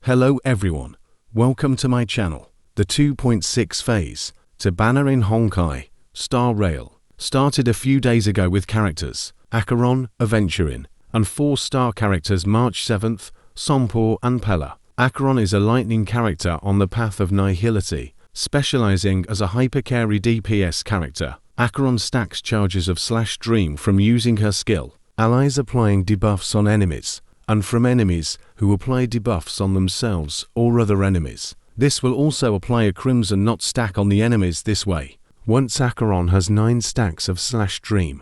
Hello everyone, welcome to my channel. The 2.6 phase to banner in Honkai Star Rail started a few days ago with characters Acheron, Aventurine, and 4-star characters March 7th, Sampo and Pela. Acheron is a lightning character on the path of nihility, specializing as a hyper-carry DPS character. Acheron stacks charges of /dream from using her skill, allies applying debuffs on enemies, and from enemies who apply debuffs on themselves or other enemies. This will also apply a Crimson Knot stack on the enemies this way. Once Acheron has 9 stacks of /dream,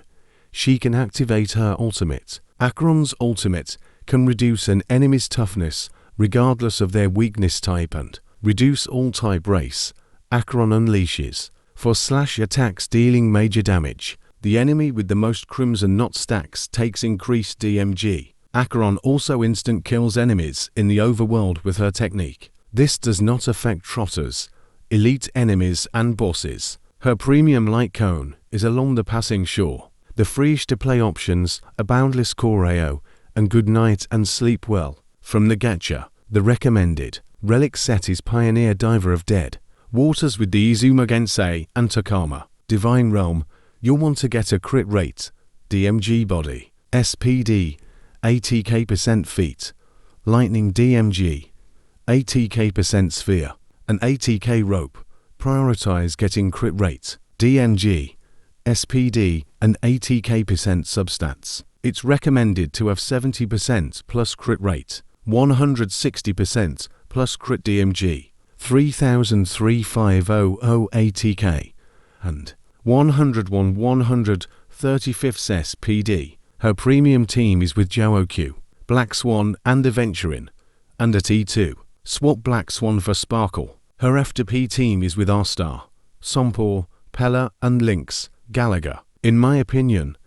she can activate her ultimate. Acheron's ultimate can reduce an enemy's toughness regardless of their weakness type and reduce all type race. Acheron unleashes for /attacks dealing major damage. The enemy with the most Crimson Knot stacks takes increased DMG. Acheron also instant kills enemies in the overworld with her technique. This does not affect trotters, elite enemies and bosses. Her premium light cone is along the passing shore. The freeish to play options are Boundless Choreo and Good Night and Sleep Well. From the gacha, the recommended relic set is Pioneer Diver of Dead Waters with the Izuma Gensei and Takama. Divine Realm, you'll want to get a crit rate, DMG body, SPD, 80k% feet, lightning DMG, 80k% sphere, and 80k rope. Prioritize getting crit rate, DMG, SPD, and 80k% substats. It's recommended to have 70% plus crit rate, 160% plus crit DMG, 3350 80k, and 135th SPD. Her premium team is with Q, Black Swan and Aventurine, and at E2, swap Black Swan for Sparkle. Her FTP team is with R-Star, Sampo, Pela and Lynx, Gallagher. In my opinion,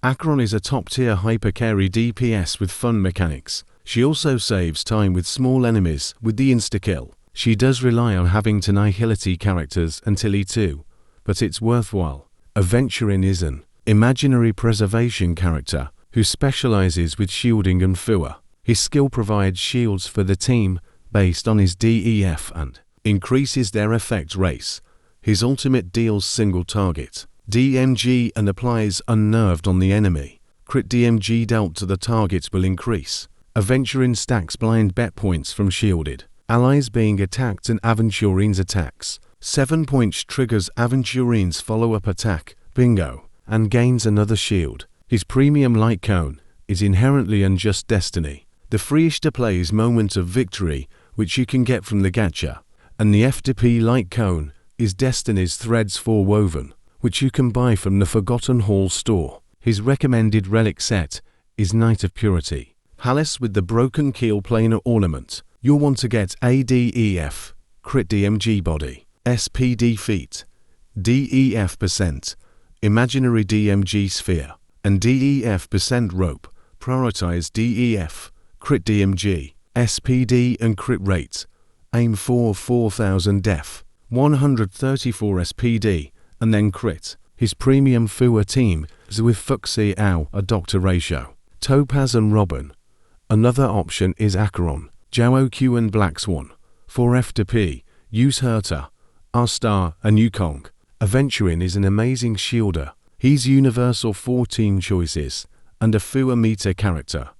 Acheron is a top-tier hyper-carry DPS with fun mechanics. She also saves time with small enemies with the insta-kill. She does rely on having to nihility characters until E2, but it's worthwhile. Aventurine is an imaginary preservation character who specializes with shielding and Fua. His skill provides shields for the team based on his DEF and increases their effect race. His ultimate deals single target DMG and applies unnerved on the enemy. Crit DMG dealt to the targets will increase. Aventurine stacks blind bet points from shielded allies being attacked and Aventurine's attacks. 7 points triggers Aventurine's follow-up attack, bingo, and gains another shield. His premium light cone is inherently Unjust Destiny. The freeish to play is Moment of Victory, which you can get from the gacha, and the FTP light cone is Destiny's Threads Forewoven, which you can buy from the Forgotten Hall store. His recommended relic set is Night of Purity. Palace with the Broken Keel Planar Ornament. You'll want to get ADEF, Crit DMG Body, SPD Feet, DEF%, Imaginary DMG Sphere, and DEF% Rope. Prioritize DEF, Crit DMG, SPD and Crit Rate. Aim for 4000 def, 134 SPD, and then crit. His premium Fua team is with Fuxi Ao, a Doctor Ratio, Topaz and Robin. Another option is Acheron, Q and Black Swan. For FTP, use Herta, R-Star and Yukong. Aventurine is an amazing shielder. He's universal 14 choices and a Fua meter character.